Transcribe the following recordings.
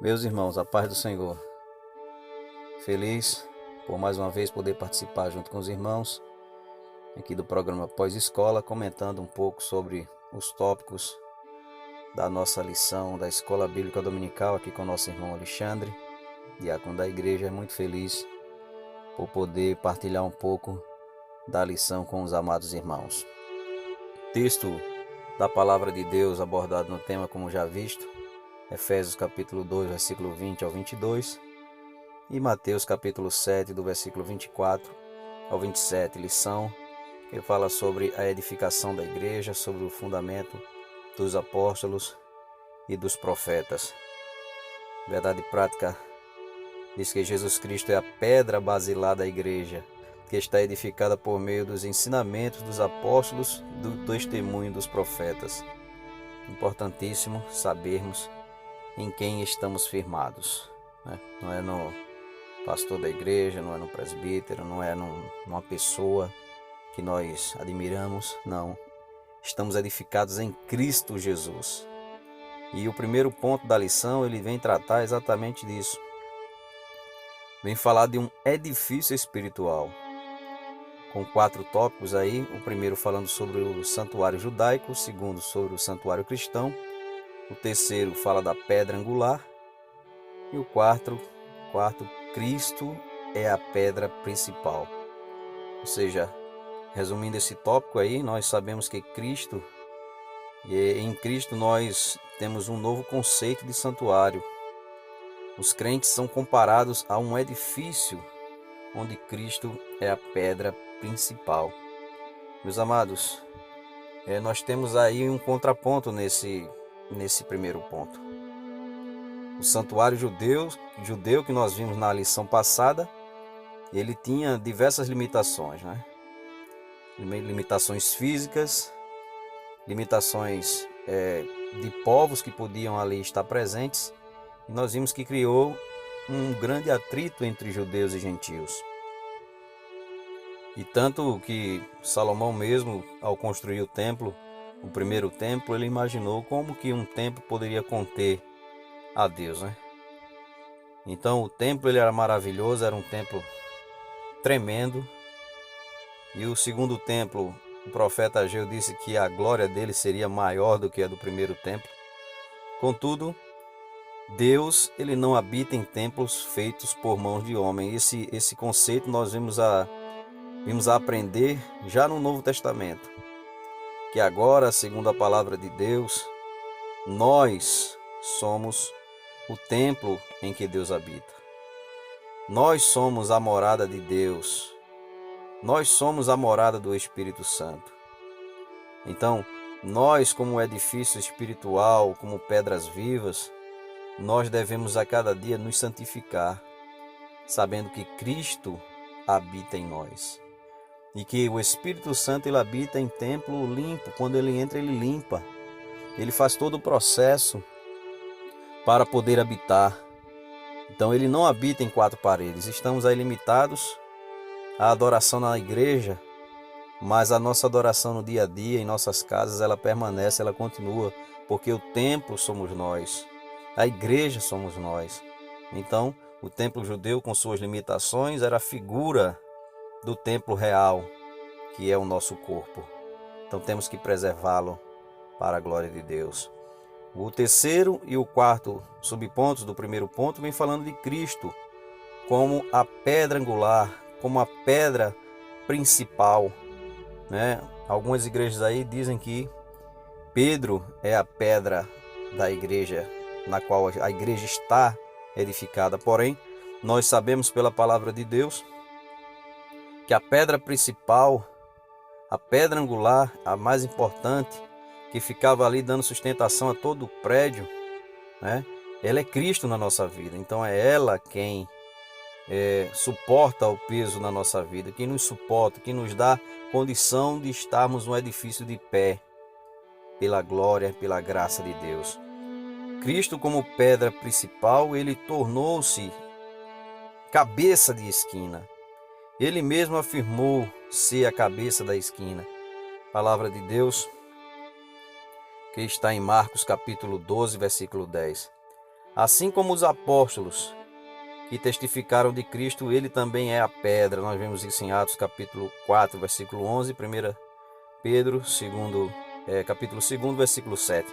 Meus irmãos, a paz do Senhor. Feliz por mais uma vez poder participar junto com os irmãos aqui do programa Pós-Escola, comentando um pouco sobre os tópicos da nossa lição da Escola Bíblica Dominical aqui com o nosso irmão Alexandre, diácono da igreja. É muito feliz por poder partilhar um pouco da lição com os amados irmãos. Texto da Palavra de Deus abordado no tema, como já visto, Efésios capítulo 2, versículo 20 ao 22, e Mateus capítulo 7, do versículo 24 ao 27, lição que fala sobre a edificação da igreja, sobre o fundamento dos apóstolos e dos profetas. Verdade prática diz que Jesus Cristo é a pedra basilar da igreja, que está edificada por meio dos ensinamentos dos apóstolos, do testemunho dos profetas. Importantíssimo sabermos em quem estamos firmados, né? Não é no pastor da igreja, não é no presbítero, não é numa pessoa que nós admiramos, não. Estamos edificados em Cristo Jesus. E o primeiro ponto da lição, ele vem tratar exatamente disso. Vem falar de um edifício espiritual, com 4 tópicos aí. O primeiro falando sobre o santuário judaico, o segundo sobre o santuário cristão, o terceiro fala da pedra angular, e o quarto, Cristo é a pedra principal. Ou seja, resumindo esse tópico aí, nós sabemos que em Cristo nós temos um novo conceito de santuário. Os crentes são comparados a um edifício onde Cristo é a pedra principal. Meus amados, nós temos aí um contraponto nesse primeiro ponto. O santuário judeu que nós vimos na lição passada, ele tinha diversas limitações, né? Limitações físicas, limitações de povos que podiam ali estar presentes. E nós vimos que criou um grande atrito entre judeus e gentios. E tanto que Salomão mesmo, ao construir o templo, o primeiro templo, ele imaginou como que um templo poderia conter a Deus, né? Então o templo ele era maravilhoso, era um templo tremendo. E o segundo templo, o profeta Ageu disse que a glória dele seria maior do que a do primeiro templo. Contudo, Deus ele não habita em templos feitos por mãos de homem. Esse conceito nós vimos a aprender já no Novo Testamento. Que agora, segundo a palavra de Deus, nós somos o templo em que Deus habita. Nós somos a morada de Deus. Nós somos a morada do Espírito Santo. Então, nós como edifício espiritual, como pedras vivas, nós devemos a cada dia nos santificar, sabendo que Cristo habita em nós. E que o Espírito Santo ele habita em templo limpo. Quando ele entra, ele limpa. Ele faz todo o processo para poder habitar. Então ele não habita em 4 paredes. Estamos aí limitados à adoração na igreja, mas a nossa adoração no dia a dia, em nossas casas, ela permanece, ela continua, porque o templo somos nós, a igreja somos nós. Então, o templo judeu, com suas limitações, era a figura do templo real, que é o nosso corpo. Então temos que preservá-lo para a glória de Deus. O terceiro e o quarto subpontos do primeiro ponto vem falando de Cristo como a pedra angular, como a pedra principal, né? Algumas igrejas aí dizem que Pedro é a pedra da igreja, na qual a igreja está edificada. Porém, nós sabemos pela palavra de Deus que a pedra principal, a pedra angular, a mais importante, que ficava ali dando sustentação a todo o prédio, né? Ela é Cristo na nossa vida. Então é ela quem suporta o peso na nossa vida, quem nos suporta, quem nos dá condição de estarmos no edifício de pé, pela glória, pela graça de Deus. Cristo como pedra principal, ele tornou-se cabeça de esquina. Ele mesmo afirmou ser a cabeça da esquina. Palavra de Deus que está em Marcos capítulo 12, versículo 10. Assim como os apóstolos que testificaram de Cristo, ele também é a pedra. Nós vemos isso em Atos capítulo 4, versículo 11, 1 Pedro, capítulo 2, versículo 7.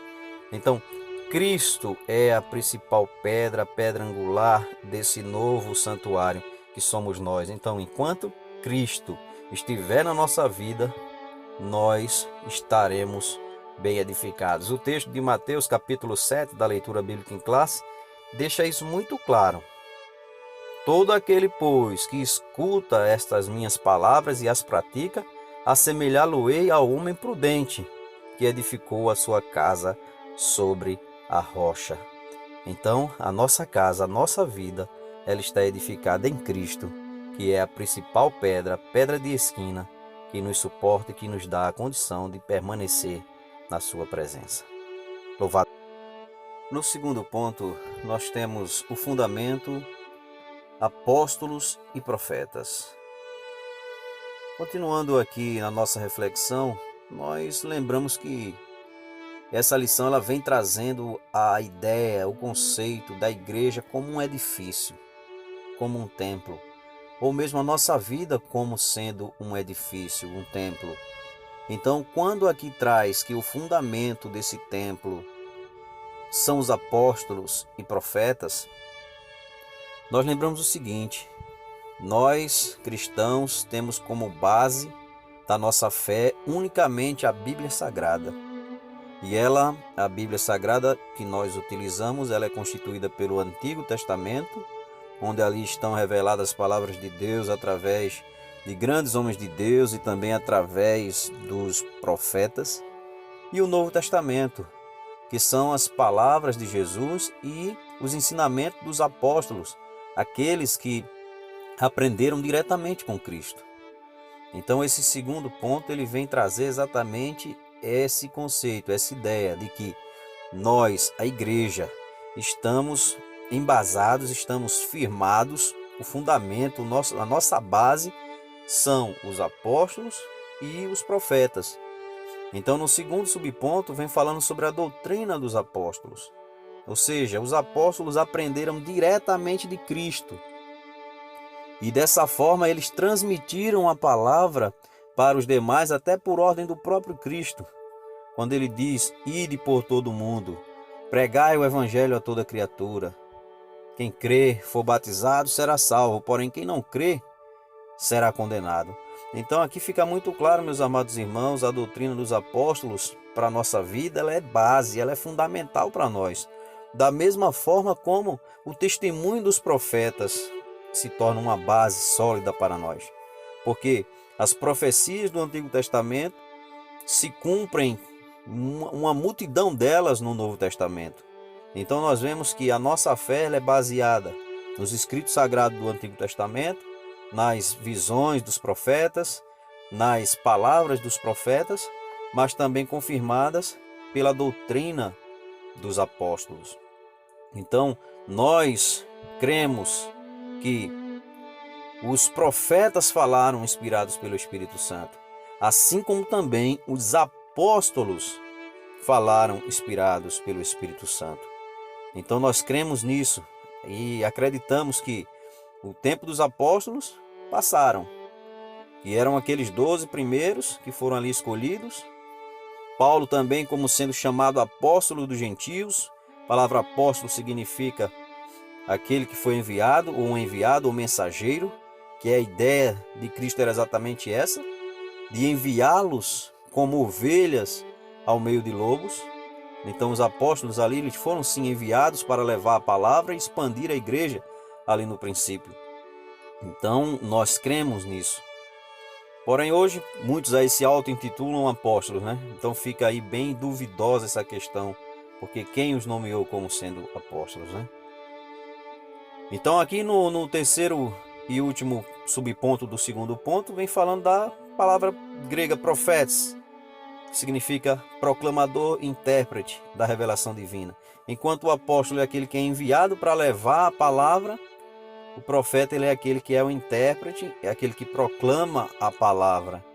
Então, Cristo é a principal pedra, a pedra angular desse novo santuário que somos nós. Então, enquanto Cristo estiver na nossa vida, nós estaremos bem edificados. O texto de Mateus capítulo 7, da leitura bíblica em classe, deixa isso muito claro. Todo aquele, pois, que escuta estas minhas palavras e as pratica, assemelhá-lo-ei ao homem prudente, que edificou a sua casa sobre a rocha. Então, a nossa casa, a nossa vida, ela está edificada em Cristo, que é a principal pedra, pedra de esquina, que nos suporta e que nos dá a condição de permanecer na sua presença. Louvado. No segundo ponto, nós temos o fundamento, apóstolos e profetas. Continuando aqui na nossa reflexão, nós lembramos que essa lição ela vem trazendo a ideia, o conceito da igreja como um edifício, como um templo, ou mesmo a nossa vida como sendo um edifício, um templo. Então, quando aqui traz que o fundamento desse templo são os apóstolos e profetas, nós lembramos o seguinte: nós, cristãos, temos como base da nossa fé unicamente a Bíblia Sagrada. E a Bíblia Sagrada que nós utilizamos, ela é constituída pelo Antigo Testamento, onde ali estão reveladas as palavras de Deus através de grandes homens de Deus e também através dos profetas, e o Novo Testamento, que são as palavras de Jesus e os ensinamentos dos apóstolos, aqueles que aprenderam diretamente com Cristo. Então esse segundo ponto ele vem trazer exatamente esse conceito, essa ideia de que nós, a igreja, estamos embasados, estamos firmados, o fundamento, a nossa base são os apóstolos e os profetas. Então no segundo subponto vem falando sobre a doutrina dos apóstolos, ou seja, os apóstolos aprenderam diretamente de Cristo. E dessa forma eles transmitiram a palavra para os demais, até por ordem do próprio Cristo. Quando ele diz: ide por todo o mundo, pregai o evangelho a toda criatura. Quem crê, for batizado, será salvo, porém quem não crê, será condenado. Então aqui fica muito claro, meus amados irmãos, a doutrina dos apóstolos para a nossa vida, ela é base, ela é fundamental para nós. Da mesma forma como o testemunho dos profetas se torna uma base sólida para nós. Porque as profecias do Antigo Testamento se cumprem, uma multidão delas no Novo Testamento. Então nós vemos que a nossa fé ela é baseada nos escritos sagrados do Antigo Testamento, nas visões dos profetas, nas palavras dos profetas, mas também confirmadas pela doutrina dos apóstolos. Então nós cremos que os profetas falaram inspirados pelo Espírito Santo, assim como também os apóstolos falaram inspirados pelo Espírito Santo. Então nós cremos nisso e acreditamos que o tempo dos apóstolos passaram, que eram aqueles 12 primeiros que foram ali escolhidos. Paulo também como sendo chamado apóstolo dos gentios. A palavra apóstolo significa aquele que foi enviado, ou um enviado, ou mensageiro, que a ideia de Cristo era exatamente essa, de enviá-los como ovelhas ao meio de lobos. Então os apóstolos ali eles foram sim enviados para levar a palavra e expandir a igreja ali no princípio. Então nós cremos nisso. Porém hoje muitos aí se auto-intitulam apóstolos, né? Então fica aí bem duvidosa essa questão, porque quem os nomeou como sendo apóstolos, né? Então aqui no terceiro e último subponto do segundo ponto, vem falando da palavra grega profetes, que significa proclamador, intérprete da revelação divina. Enquanto o apóstolo é aquele que é enviado para levar a palavra, o profeta ele é aquele que é o intérprete, é aquele que proclama a palavra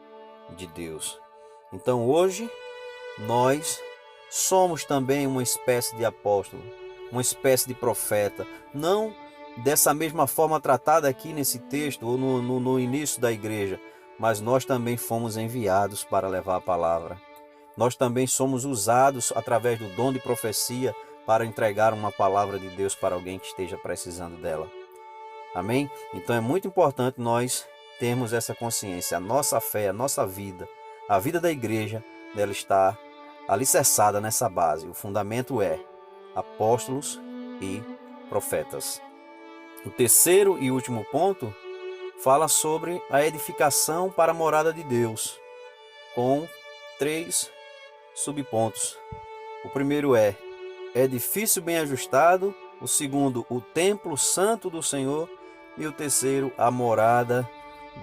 de Deus. Então hoje nós somos também uma espécie de apóstolo. uma espécie de profeta, não dessa mesma forma tratada aqui nesse texto ou no início da igreja, mas nós também fomos enviados para levar a palavra. Nós também somos usados através do dom de profecia para entregar uma palavra de Deus para alguém que esteja precisando dela. Amém? Então é muito importante nós termos essa consciência. A nossa fé, a nossa vida, a vida da igreja, ela está alicerçada nessa base. O fundamento é apóstolos e profetas. O terceiro e último ponto fala sobre a edificação para a morada de Deus, com 3 subpontos. O primeiro é edifício bem ajustado, o segundo, o templo santo do Senhor, e o terceiro, a morada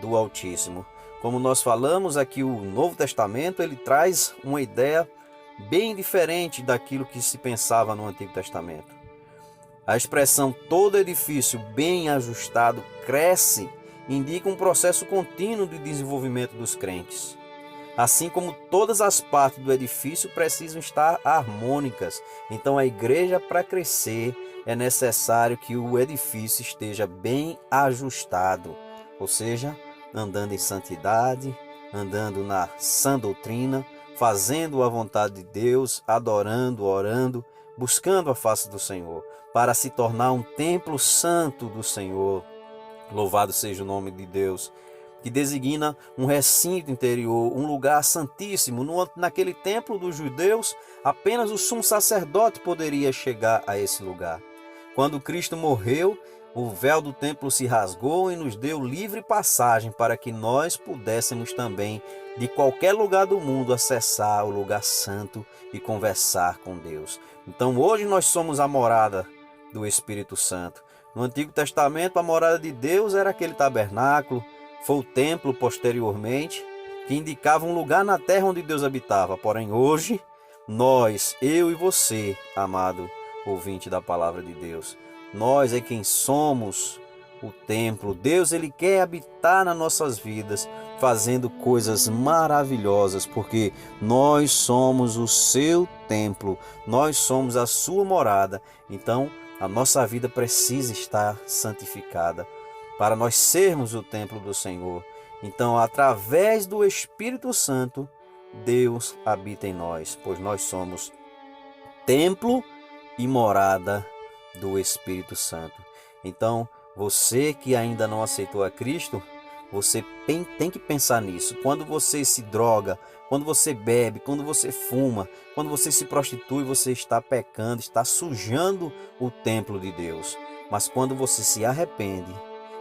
do Altíssimo. Como nós falamos aqui, o Novo Testamento, ele traz uma ideia bem diferente daquilo que se pensava no Antigo Testamento. A expressão todo edifício bem ajustado cresce indica um processo contínuo de desenvolvimento dos crentes. Assim como todas as partes do edifício precisam estar harmônicas. Então a igreja, para crescer, é necessário que o edifício esteja bem ajustado, ou seja, andando em santidade, andando na sã doutrina, fazendo a vontade de Deus, adorando, orando, buscando a face do Senhor, para se tornar um templo santo do Senhor. Louvado seja o nome de Deus, que designa um recinto interior, um lugar santíssimo. Naquele templo dos judeus, apenas o sumo sacerdote poderia chegar a esse lugar. Quando Cristo morreu, o véu do templo se rasgou e nos deu livre passagem para que nós pudéssemos também, de qualquer lugar do mundo, acessar o lugar santo e conversar com Deus. Então hoje nós somos a morada do Espírito Santo. No Antigo Testamento, a morada de Deus era aquele tabernáculo, foi o templo posteriormente, que indicava um lugar na terra onde Deus habitava. Porém hoje, nós, eu e você, amado ouvinte da palavra de Deus, nós é quem somos o templo. Deus, ele quer habitar nas nossas vidas, fazendo coisas maravilhosas, porque nós somos o seu templo, nós somos a sua morada. Então, a nossa vida precisa estar santificada para nós sermos o templo do Senhor. Então, através do Espírito Santo, Deus habita em nós, pois nós somos templo e morada do Espírito Santo. Então, você que ainda não aceitou a Cristo, você tem que pensar nisso. Quando você se droga, quando você bebe, quando você fuma, quando você se prostitui, você está pecando, está sujando o templo de Deus. Mas quando você se arrepende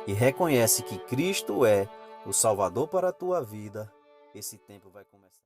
e reconhece que Cristo é o Salvador para a tua vida, esse templo vai começar.